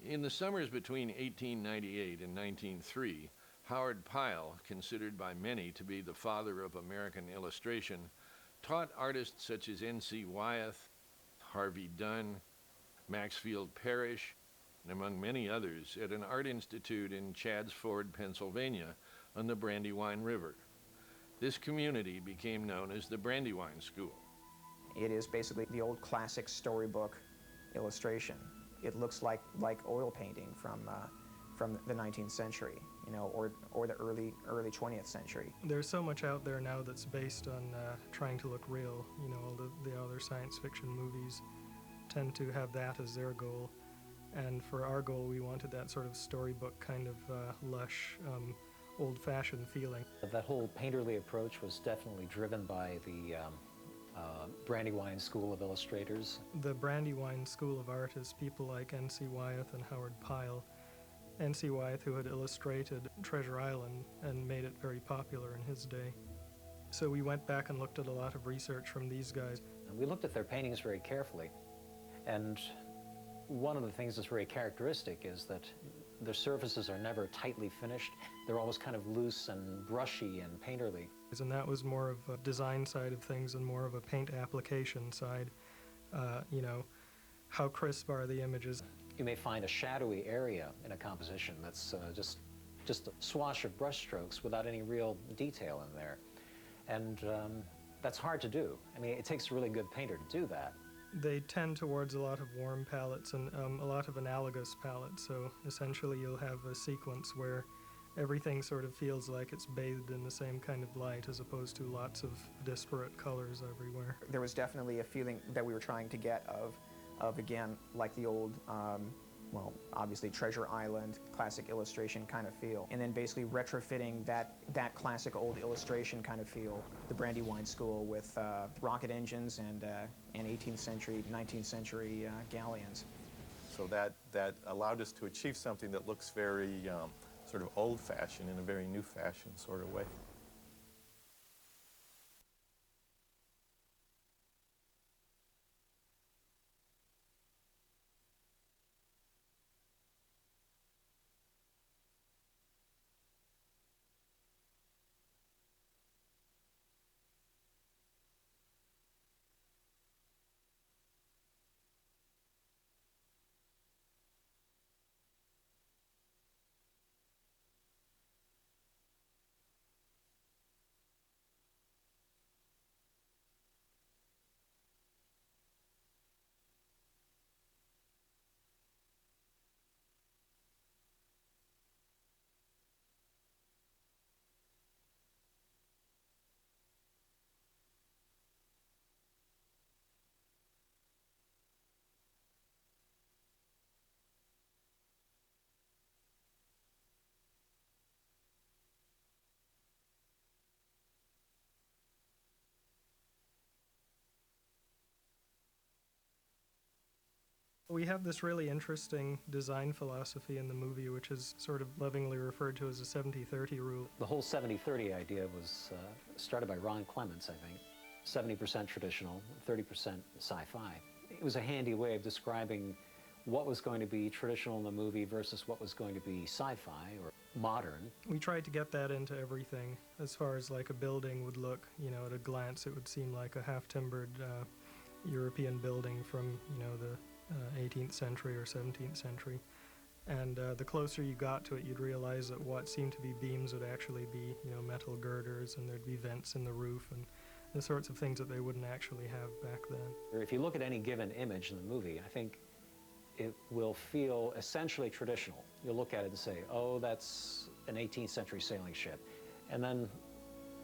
In the summers between 1898 and 1903, Howard Pyle, considered by many to be the father of American illustration, taught artists such as N.C. Wyeth, Harvey Dunn, Maxfield Parrish, and among many others, at an art institute in Chadds Ford, Pennsylvania, on the Brandywine River. This community became known as the Brandywine School. It is basically the old classic storybook illustration. It looks like oil painting from the 19th century, you know, or the early 20th century. There's so much out there now that's based on trying to look real. You know, all the other science fiction movies tend to have that as their goal. And for our goal, we wanted that sort of storybook kind of lush, old-fashioned feeling. That whole painterly approach was definitely driven by the Brandywine School of Illustrators. The Brandywine School of Art is people like N.C. Wyeth and Howard Pyle. N.C. Wyeth, who had illustrated Treasure Island and made it very popular in his day. So we went back and looked at a lot of research from these guys. And we looked at their paintings very carefully, and one of the things that's very characteristic is that their surfaces are never tightly finished. They're always kind of loose and brushy and painterly. And that was more of a design side of things and more of a paint application side. You know, how crisp are the images? You may find a shadowy area in a composition that's just a swash of brush strokes without any real detail in there. And that's hard to do. I mean, it takes a really good painter to do that. They tend towards a lot of warm palettes and a lot of analogous palettes. So essentially you'll have a sequence where everything sort of feels like it's bathed in the same kind of light as opposed to lots of disparate colors everywhere. There was definitely a feeling that we were trying to get of again, like the old, well, obviously Treasure Island, classic illustration kind of feel. And then basically retrofitting that classic old illustration kind of feel, the Brandywine School with rocket engines and 18th century, 19th century galleons. So that allowed us to achieve something that looks very sort of old-fashioned in a very new-fashioned sort of way. We have this really interesting design philosophy in the movie, which is sort of lovingly referred to as a 70-30 rule. The whole 70-30 idea was started by Ron Clements, I think. 70% traditional, 30% sci-fi. It was a handy way of describing what was going to be traditional in the movie versus what was going to be sci-fi or modern. We tried to get that into everything. As far as like a building would look, you know, at a glance it would seem like a half-timbered European building from, you know, the 18th century or 17th century. And the closer you got to it, you'd realize that what seemed to be beams would actually be, you know, metal girders, and there'd be vents in the roof and the sorts of things that they wouldn't actually have back then. If you look at any given image in the movie, I think it will feel essentially traditional. You'll look at it and say, oh, that's an 18th century sailing ship. And then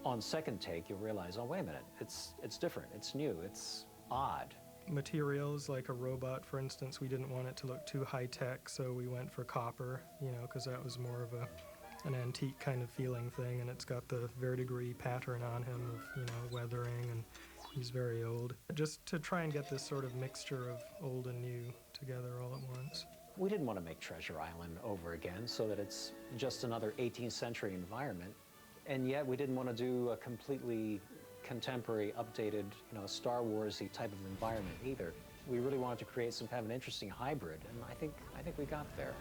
on second take, you'll realize, oh, wait a minute, it's different, it's new, it's odd. Materials, like a robot, for instance, we didn't want it to look too high-tech, so we went for copper, you know, because that was more of an antique kind of feeling thing, and it's got the verdigris pattern on him of, you know, weathering, and he's very old. Just to try and get this sort of mixture of old and new together all at once. We didn't want to make Treasure Island over again so that it's just another 18th century environment, and yet we didn't want to do a completely contemporary, updated, you know, Star Wars-y type of environment either. We really wanted to create some kind of an interesting hybrid, and I think we got there.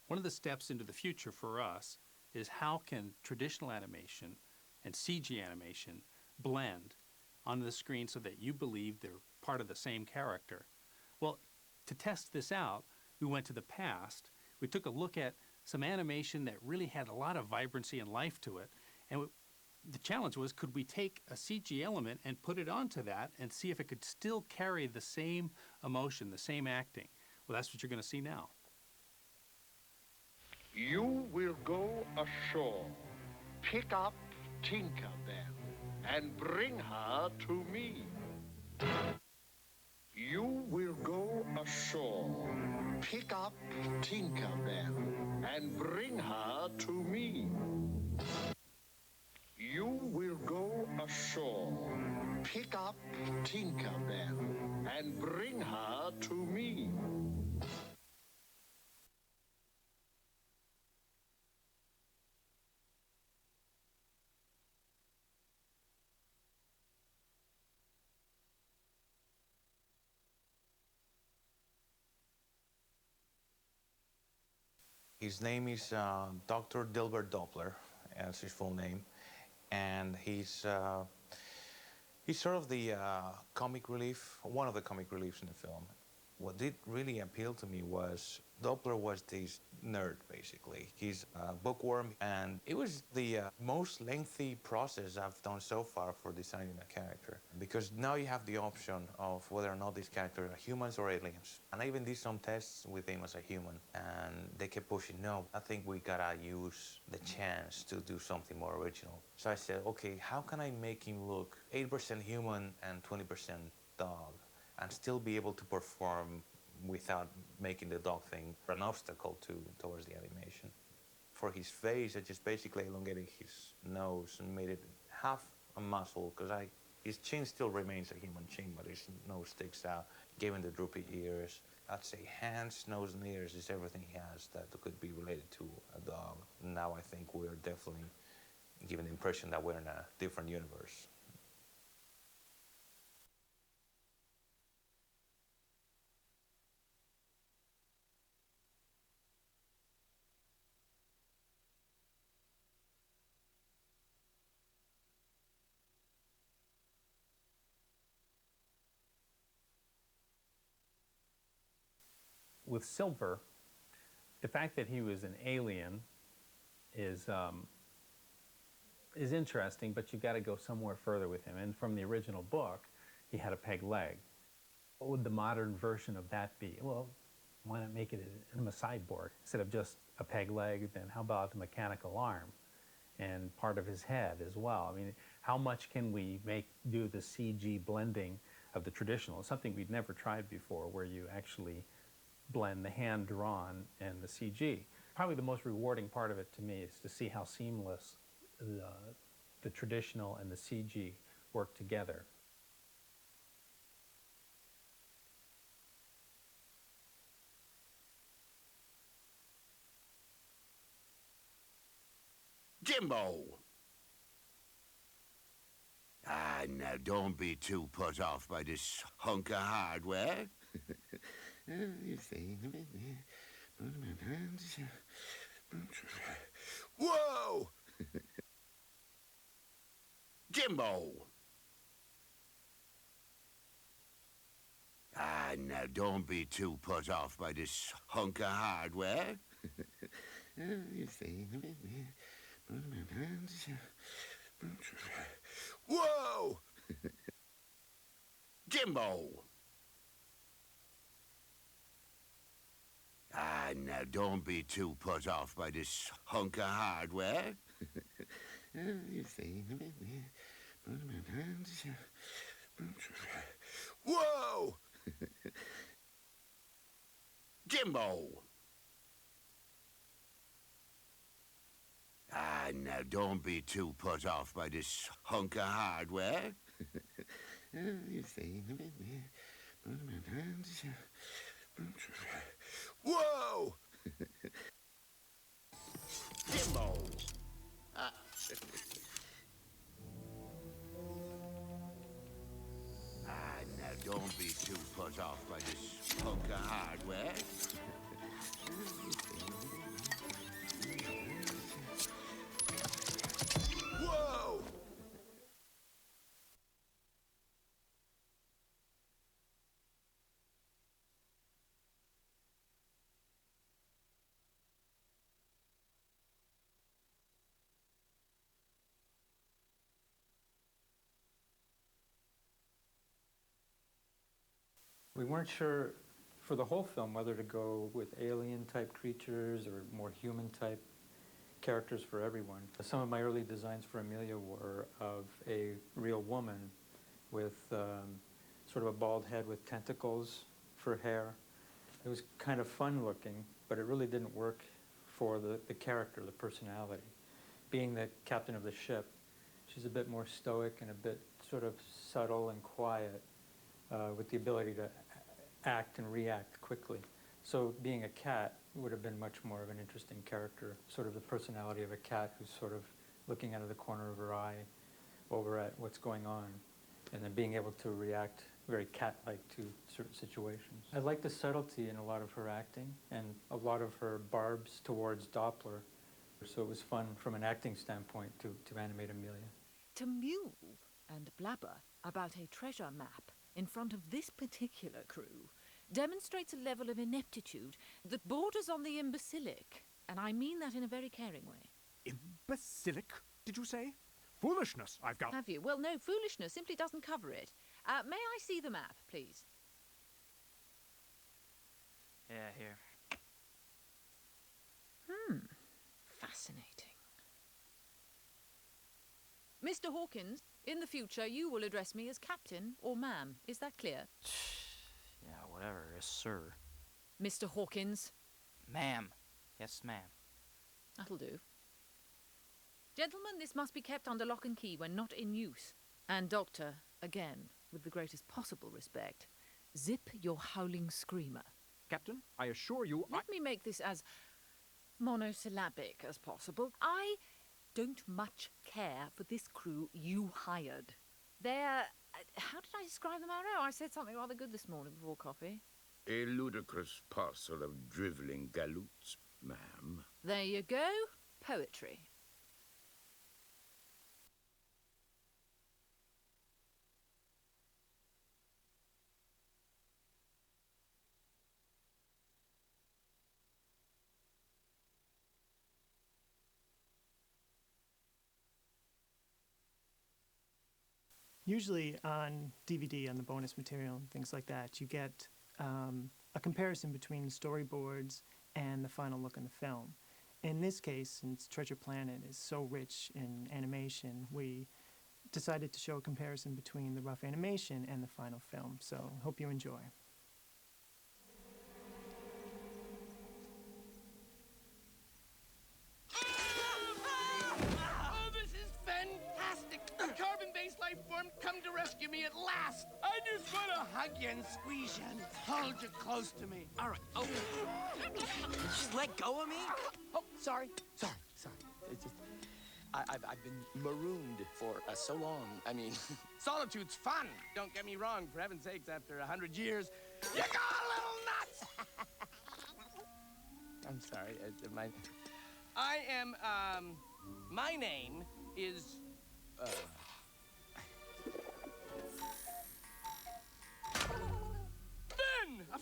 One of the steps into the future for us is how can traditional animation and CG animation blend on the screen so that you believe they're part of the same character. Well, to test this out, we went to the past. We took a look at some animation that really had a lot of vibrancy and life to it. And the challenge was, could we take a CG element and put it onto that and see if it could still carry the same emotion, the same acting? Well, that's what you're going to see now. You will go ashore, pick up Tinker Bell, and bring her to me. You will go ashore, pick up Tinker Bell, and bring her to me. You will go ashore, pick up Tinker Bell, and bring her to me. His name is Dr. Dilbert Doppler, as his full name, and he's sort of the comic relief, one of the comic reliefs in the film. What did really appeal to me was Doppler was this nerd, basically. He's a bookworm, and it was the most lengthy process I've done so far for designing a character, because now you have the option of whether or not these characters are humans or aliens. And I even did some tests with him as a human, and they kept pushing, no, I think we gotta use the chance to do something more original. So I said, okay, how can I make him look 8% human and 20% dog, and still be able to perform without making the dog thing an obstacle towards the animation. For his face, I just basically elongated his nose and made it half a muscle, because his chin still remains a human chin, but his nose sticks out. Gave him the droopy ears. I'd say hands, nose, and ears is everything he has that could be related to a dog. Now I think we're definitely giving the impression that we're in a different universe. With Silver, the fact that he was an alien is interesting, but you've got to go somewhere further with him. And from the original book, he had a peg leg. What would the modern version of that be? Well, why not make it a cyborg? Instead of just a peg leg, then how about a mechanical arm and part of his head as well? I mean, how much can we do the CG blending of the traditional? It's something we'd never tried before, where you actually blend the hand-drawn and the CG. Probably the most rewarding part of it to me is to see how seamless the traditional and the CG work together. Jimbo! Ah, now don't be too put off by this hunk of hardware. Whoa! Jimbo! now don't be too put off by this hunk of hardware. Whoa! Jimbo! Now don't be too put off by this hunk of hardware. Whoa! Jimbo! Now don't be too put off by this hunk of hardware. Whoa! Jimbo! Now don't be too put off by this hunk of hardware. Whoa! We weren't sure for the whole film whether to go with alien-type creatures or more human-type characters for everyone. Some of my early designs for Amelia were of a real woman with sort of a bald head with tentacles for hair. It was kind of fun looking, but it really didn't work for the character, the personality. Being the captain of the ship, she's a bit more stoic and a bit sort of subtle and quiet, with the ability to act and react quickly. So being a cat would have been much more of an interesting character, sort of the personality of a cat who's sort of looking out of the corner of her eye over at what's going on, and then being able to react very cat-like to certain situations. I like the subtlety in a lot of her acting and a lot of her barbs towards Doppler. So it was fun from an acting standpoint to animate Amelia. To mew and blabber about a treasure map in front of this particular crew demonstrates a level of ineptitude that borders on the imbecilic, and I mean that in a very caring way. Imbecilic, did you say? Foolishness, I've got. Have you? Well, no, foolishness simply doesn't cover it. May I see the map, please? Yeah, here. Fascinating. Mr. Hawkins, in the future you will address me as Captain or Ma'am. Is that clear? Yeah, whatever. Yes, sir. Mr. Hawkins. Ma'am. Yes, ma'am. That'll do. Gentlemen, this must be kept under lock and key when not in use. And Doctor, again, with the greatest possible respect, zip your howling screamer. Captain, I assure you Let me make this as monosyllabic as possible. I don't much care for this crew you hired. They're... how did I describe them? I don't know. I said something rather good this morning before coffee. A ludicrous parcel of drivelling galoots, ma'am. There you go. Poetry. Usually on DVD, on the bonus material and things like that, you get a comparison between the storyboards and the final look in the film. In this case, since Treasure Planet is so rich in animation, we decided to show a comparison between the rough animation and the final film. So hope you enjoy. Oh, this is fantastic! A carbon-based life form come to rescue me at last! I just want to hug you and squeeze you and hold you close to me. All right. Oh. Just let go of me? Oh, sorry. Sorry. It's just, I've been marooned for so long. I mean... Solitude's fun. Don't get me wrong. For heaven's sakes, after 100 years, you got a little nuts! I'm sorry. My name is... Ben! A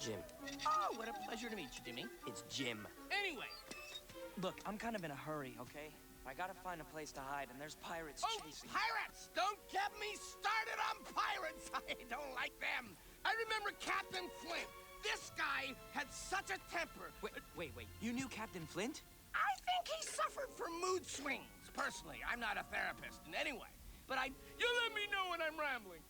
Jim. Oh, what a pleasure to meet you, Jimmy. It's Jim. Anyway. Look, I'm kind of in a hurry, okay? I gotta find a place to hide, and there's pirates chasing me. Pirates! Don't get me started on pirates! I don't like them. I remember Captain Flint. This guy had such a temper. Wait. You knew Captain Flint? I think he suffered from mood swings. Personally, I'm not a therapist in any way. But you'll let me know when I'm rambling.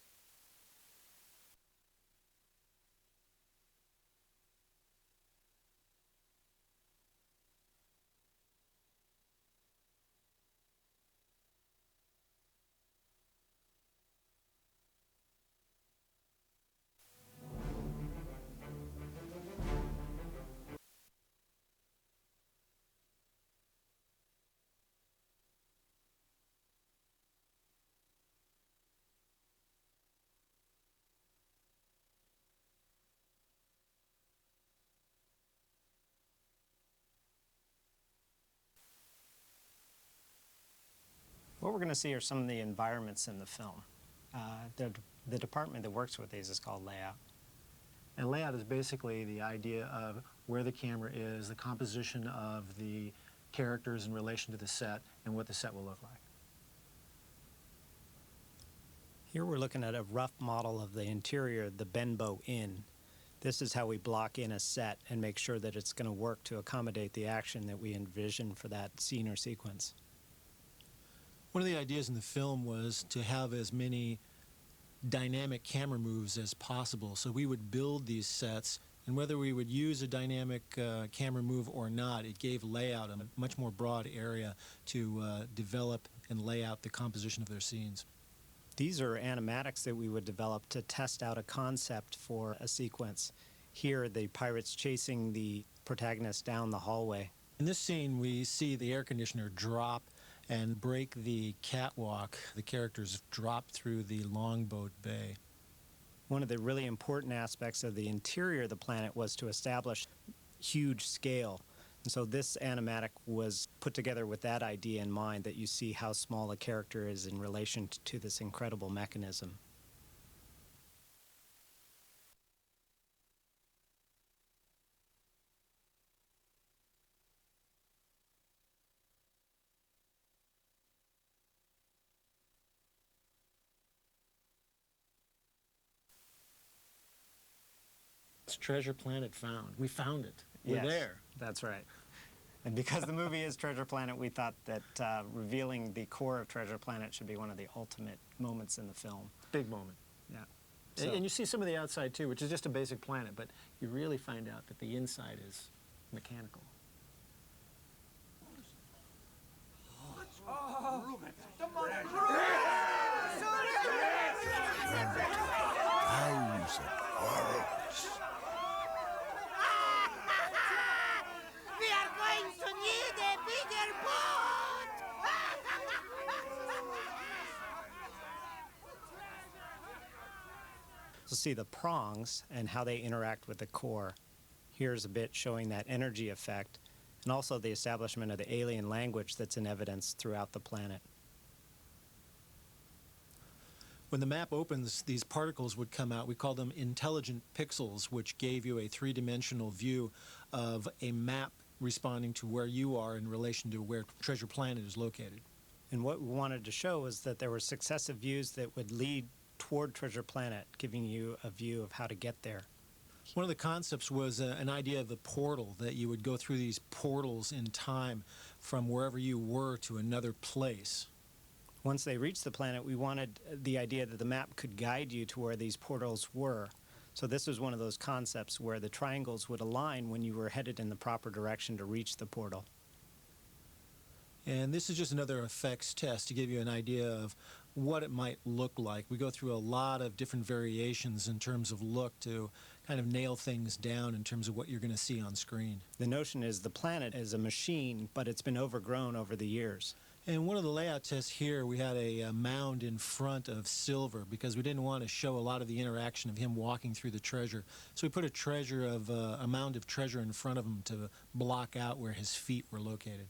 What we're going to see are some of the environments in the film. The department that works with these is called layout. And layout is basically the idea of where the camera is, the composition of the characters in relation to the set, and what the set will look like. Here we're looking at a rough model of the interior of the Benbow Inn. This is how we block in a set and make sure that it's going to work to accommodate the action that we envision for that scene or sequence. One of the ideas in the film was to have as many dynamic camera moves as possible. So we would build these sets, and whether we would use a dynamic camera move or not, it gave layout a much more broad area to develop and lay out the composition of their scenes. These are animatics that we would develop to test out a concept for a sequence. Here, the pirates chasing the protagonist down the hallway. In this scene, we see the air conditioner drop and break the catwalk. The characters drop through the longboat bay. One of the really important aspects of the interior of the planet was to establish huge scale. And so this animatic was put together with that idea in mind, that you see how small a character is in relation to this incredible mechanism. It's Treasure Planet found. We found it. We're Yes, there. That's right. And because the movie is Treasure Planet, we thought that revealing the core of Treasure Planet should be one of the ultimate moments in the film. Big moment. Yeah. And you see some of the outside too, which is just a basic planet, but you really find out that the inside is mechanical. We are going to need a bigger boat! So see the prongs and how they interact with the core. Here's a bit showing that energy effect, and also the establishment of the alien language that's in evidence throughout the planet. When the map opens, these particles would come out. We call them intelligent pixels, which gave you a three-dimensional view of a map responding to where you are in relation to where Treasure Planet is located. And what we wanted to show is that there were successive views that would lead toward Treasure Planet, giving you a view of how to get there. One of the concepts was an idea of the portal, that you would go through these portals in time from wherever you were to another place. Once they reached the planet, we wanted the idea that the map could guide you to where these portals were. So this was one of those concepts where the triangles would align when you were headed in the proper direction to reach the portal. And this is just another effects test to give you an idea of what it might look like. We go through a lot of different variations in terms of look to kind of nail things down in terms of what you're going to see on screen. The notion is the planet is a machine, but it's been overgrown over the years. And one of the layout tests here, we had a mound in front of Silver because we didn't want to show a lot of the interaction of him walking through the treasure. So we put a mound of treasure in front of him to block out where his feet were located.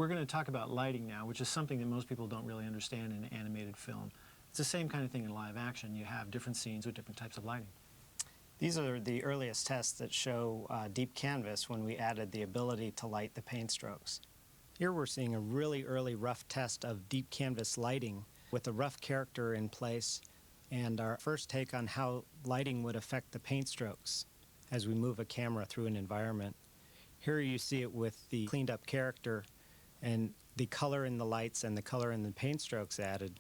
We're going to talk about lighting now, which is something that most people don't really understand in animated film. It's the same kind of thing in live action. You have different scenes with different types of lighting. These are the earliest tests that show deep canvas when we added the ability to light the paint strokes. Here we're seeing a really early rough test of deep canvas lighting with a rough character in place and our first take on how lighting would affect the paint strokes as we move a camera through an environment. Here you see it with the cleaned up character and the color in the lights and the color in the paint strokes added.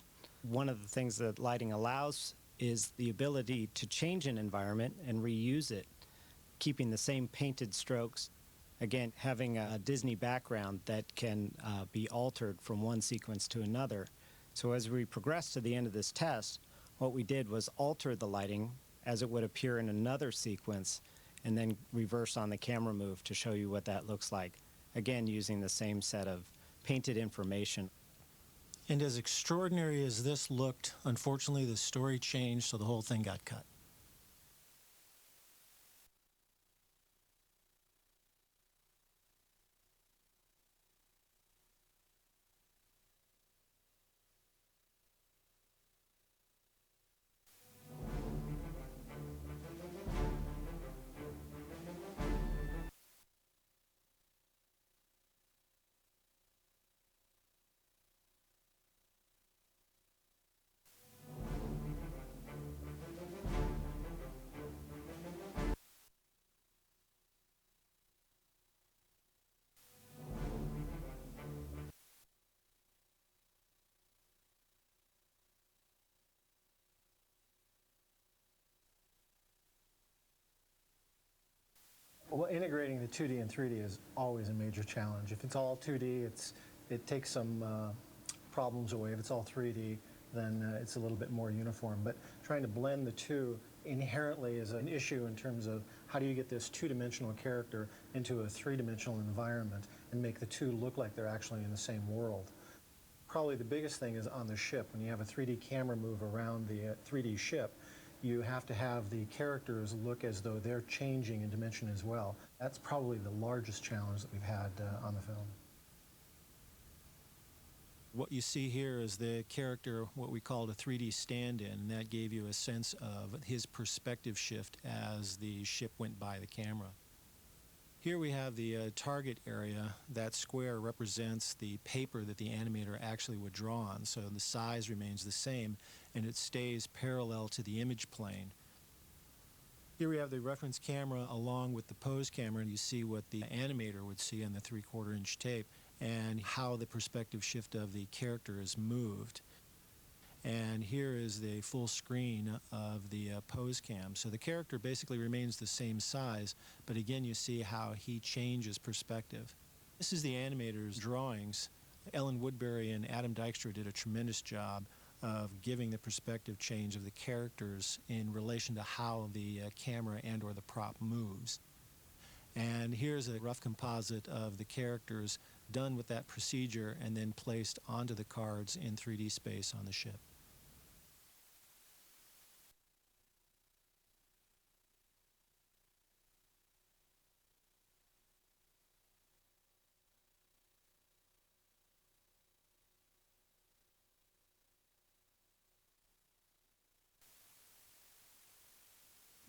One of the things that lighting allows is the ability to change an environment and reuse it, keeping the same painted strokes. Again, having a Disney background that can be altered from one sequence to another. So as we progress to the end of this test, what we did was alter the lighting as it would appear in another sequence and then reverse on the camera move to show you what that looks like. Again, using the same set of painted information. And as extraordinary as this looked, unfortunately the story changed, so the whole thing got cut. Well, integrating the 2D and 3D is always a major challenge. If it's all 2D, it takes some problems away. If it's all 3D, then it's a little bit more uniform. But trying to blend the two inherently is an issue in terms of how do you get this two-dimensional character into a three-dimensional environment and make the two look like they're actually in the same world. Probably the biggest thing is on the ship. When you have a 3D camera move around the 3D ship, you have to have the characters look as though they're changing in dimension as well. That's probably the largest challenge that we've had on the film. What you see here is the character, what we called a 3D stand-in, and that gave you a sense of his perspective shift as the ship went by the camera. Here we have the target area. That square represents the paper that the animator actually would draw on, so the size remains the same, and it stays parallel to the image plane. Here we have the reference camera along with the pose camera, and you see what the animator would see on the 3/4 inch tape and how the perspective shift of the character is moved. And here is the full screen of the pose cam. So the character basically remains the same size, but again you see how he changes perspective. This is the animator's drawings. Ellen Woodbury and Adam Dykstra did a tremendous job of giving the perspective change of the characters in relation to how the camera and or the prop moves. And here's a rough composite of the characters done with that procedure and then placed onto the cards in 3D space on the ship.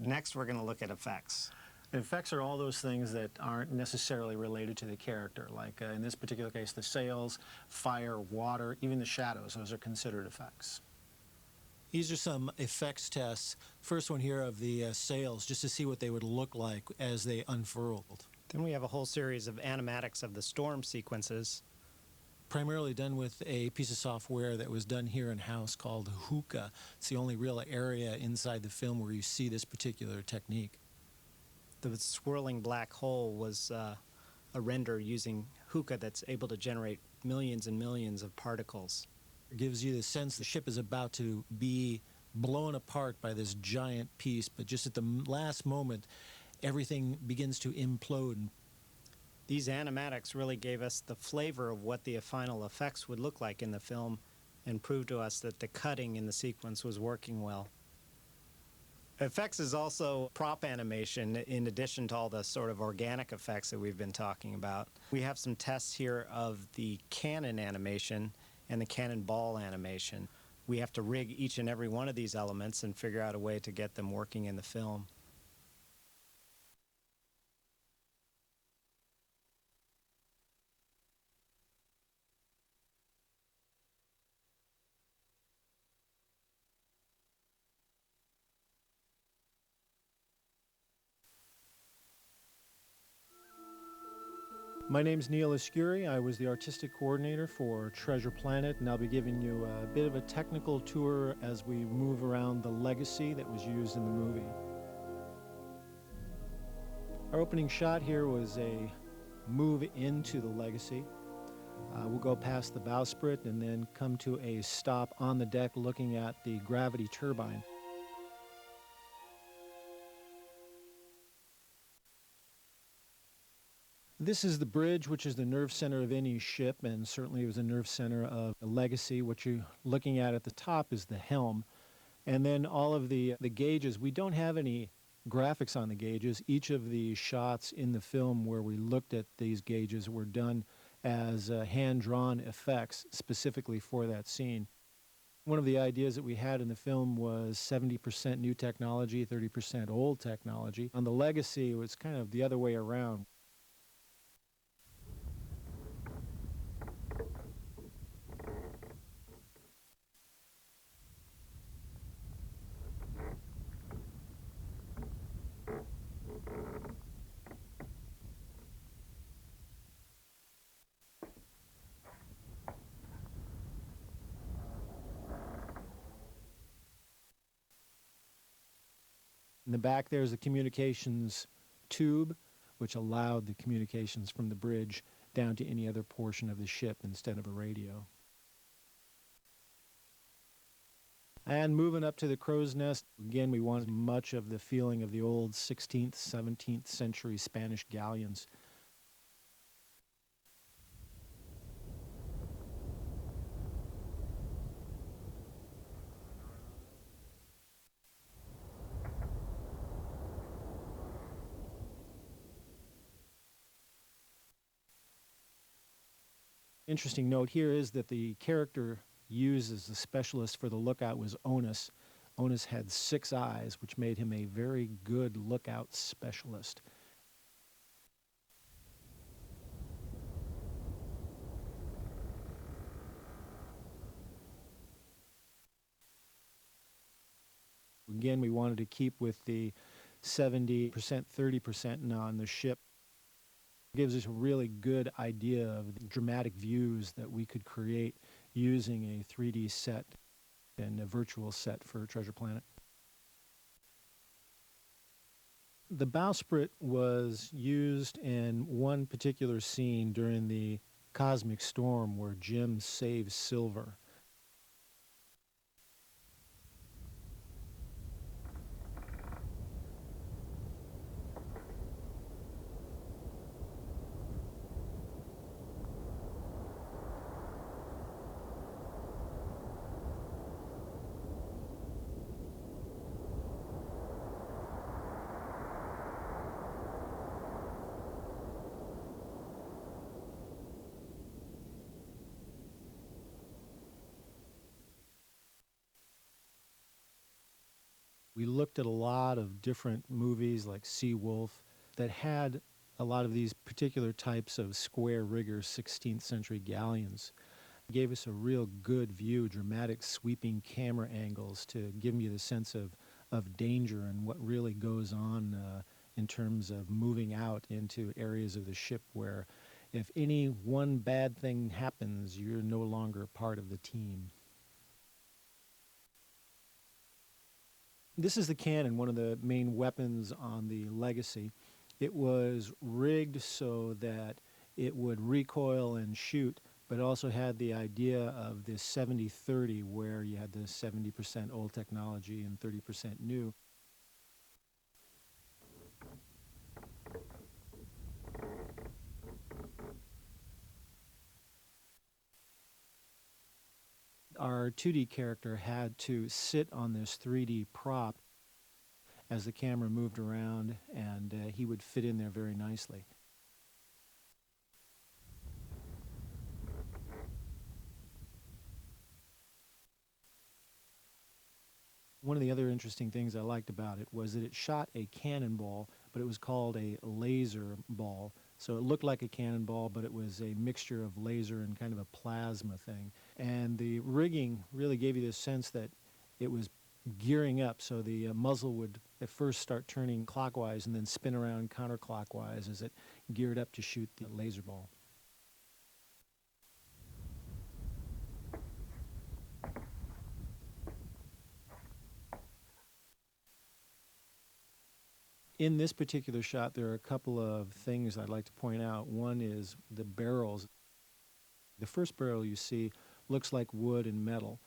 Next, we're going to look at effects. Effects are all those things that aren't necessarily related to the character, like in this particular case, the sails, fire, water, even the shadows. Those are considered effects. These are some effects tests. First one here of the sails, just to see what they would look like as they unfurled. Then we have a whole series of animatics of the storm sequences. Primarily done with a piece of software that was done here in-house called Hookah. It's the only real area inside the film where you see this particular technique. The swirling black hole was a render using Hookah that's able to generate millions and millions of particles. It gives you the sense the ship is about to be blown apart by this giant piece, but just at the last moment, everything begins to implode. These animatics really gave us the flavor of what the final effects would look like in the film and proved to us that the cutting in the sequence was working well. Effects is also prop animation in addition to all the sort of organic effects that we've been talking about. We have some tests here of the cannon animation and the cannonball animation. We have to rig each and every one of these elements and figure out a way to get them working in the film. My name's Neil Escuri. I was the artistic coordinator for Treasure Planet, and I'll be giving you a bit of a technical tour as we move around the legacy that was used in the movie. Our opening shot here was a move into the legacy. We'll go past the bowsprit and then come to a stop on the deck looking at the gravity turbine. This is the bridge, which is the nerve center of any ship, and certainly it was a nerve center of a legacy. What you're looking at the top is the helm. And then all of the gauges. We don't have any graphics on the gauges. Each of the shots in the film where we looked at these gauges were done as hand-drawn effects specifically for that scene. One of the ideas that we had in the film was 70% new technology, 30% old technology. On the legacy, it was kind of the other way around. In the back there's a communications tube, which allowed the communications from the bridge down to any other portion of the ship instead of a radio. And moving up to the crow's nest, again, we wanted much of the feeling of the old 16th, 17th century Spanish galleons. Interesting note here is that the character used as the specialist for the lookout was Onus. Onus had 6 eyes, which made him a very good lookout specialist. Again, we wanted to keep with the 70%, 30% on the ship. It gives us a really good idea of the dramatic views that we could create using a 3D set and a virtual set for Treasure Planet. The bowsprit was used in one particular scene during the cosmic storm where Jim saves Silver. We looked at a lot of different movies like Seawolf that had a lot of these particular types of square rigger 16th century galleons. It gave us a real good view, dramatic sweeping camera angles to give you the sense of danger and what really goes on in terms of moving out into areas of the ship where if any one bad thing happens, you're no longer part of the team. This is the cannon, one of the main weapons on the Legacy. It was rigged so that it would recoil and shoot, but also had the idea of this 70-30 where you had the 70% old technology and 30% new. Our 2D character had to sit on this 3D prop. as the camera moved around, and he would fit in there very nicely. One of the other interesting things I liked about it was that it shot a cannonball, but it was called a laser ball. So it looked like a cannonball, but it was a mixture of laser and kind of a plasma thing. And the rigging really gave you this sense that it was gearing up, so the muzzle would at first start turning clockwise and then spin around counterclockwise as it geared up to shoot the laser ball. In this particular shot, there are a couple of things I'd like to point out. One is the barrels. The first barrel you see looks like wood and metal.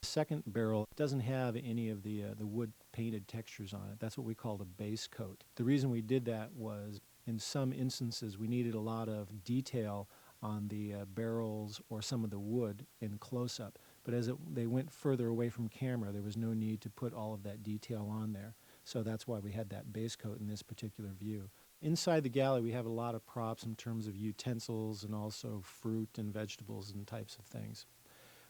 The second barrel doesn't have any of the wood painted textures on it. That's what we call the base coat. The reason we did that was in some instances we needed a lot of detail on the barrels or some of the wood in close-up. But as they went further away from camera, there was no need to put all of that detail on there. So that's why we had that base coat in this particular view. Inside the galley, we have a lot of props in terms of utensils and also fruit and vegetables and types of things,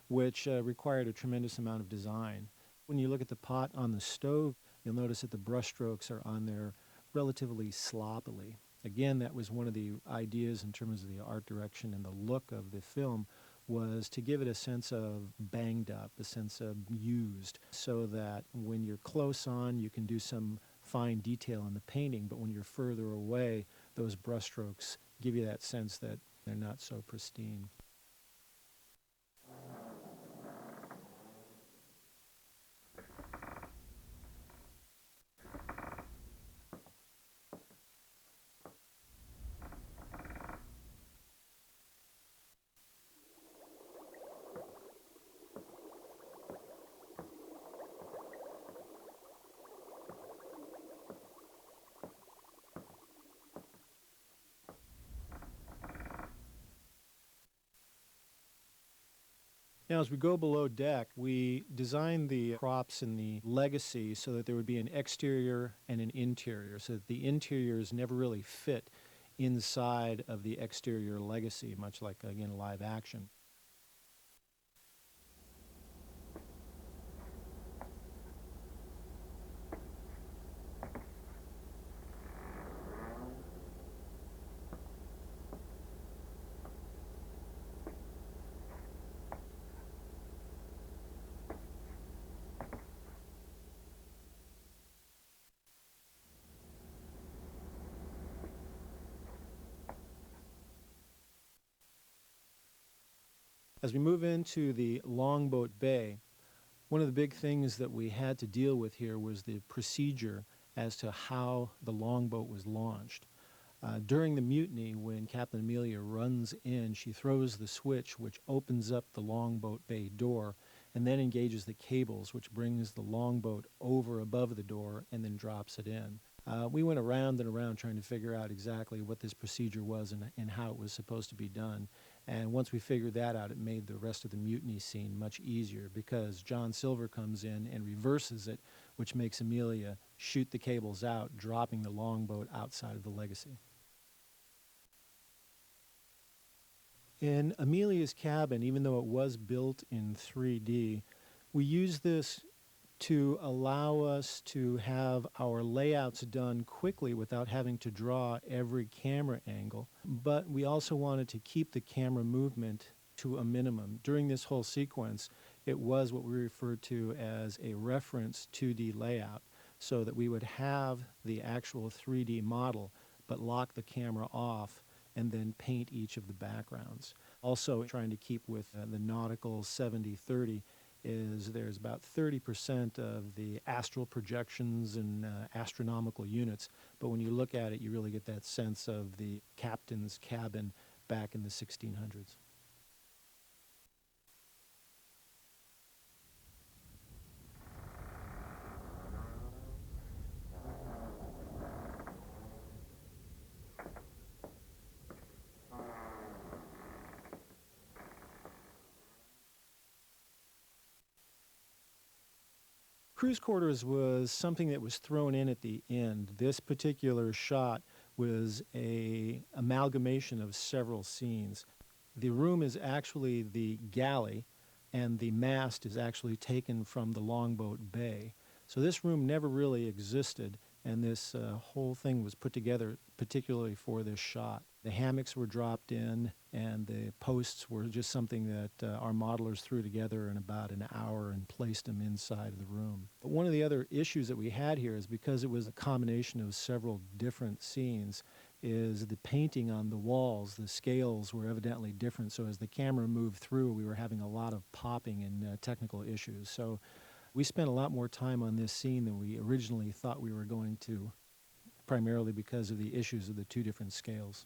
which required a tremendous amount of design. When you look at the pot on the stove, you'll notice that the brushstrokes are on there relatively sloppily. Again, that was one of the ideas in terms of the art direction and the look of the film, was to give it a sense of banged up, a sense of used, so that when you're close on, you can do some fine detail in the painting, but when you're further away, those brushstrokes give you that sense that they're not so pristine. Now, as we go below deck, we designed the props in the Legacy so that there would be an exterior and an interior, so that the interiors never really fit inside of the exterior Legacy, much like, again, live action. As we move into the longboat bay, one of the big things that we had to deal with here was the procedure as to how the longboat was launched. During the mutiny, when Captain Amelia runs in, she throws the switch which opens up the longboat bay door and then engages the cables, which brings the longboat over above the door and then drops it in. We went around and around trying to figure out exactly what this procedure was and how it was supposed to be done. And once we figured that out, it made the rest of the mutiny scene much easier, because John Silver comes in and reverses it, which makes Amelia shoot the cables out, dropping the longboat outside of the Legacy. In Amelia's cabin, even though it was built in 3D, we used this to allow us to have our layouts done quickly without having to draw every camera angle. But we also wanted to keep the camera movement to a minimum. During this whole sequence, it was what we referred to as a reference 2D layout, so that we would have the actual 3D model, but lock the camera off and then paint each of the backgrounds. Also, trying to keep with the nautical 70-30, is there's about 30% of the astral projections and astronomical units, but when you look at it, you really get that sense of the captain's cabin back in the 1600s. cruise quarters was something that was thrown in at the end. This particular shot was a amalgamation of several scenes. The room is actually the galley, and the mast is actually taken from the longboat bay. So this room never really existed, and this whole thing was put together particularly for this shot. The hammocks were dropped in, and the posts were just something that our modelers threw together in about an hour and placed them inside of the room. But one of the other issues that we had here is because it was a combination of several different scenes, is the painting on the walls, the scales were evidently different, so as the camera moved through, we were having a lot of popping and technical issues. So we spent a lot more time on this scene than we originally thought we were going to, primarily because of the issues of the two different scales.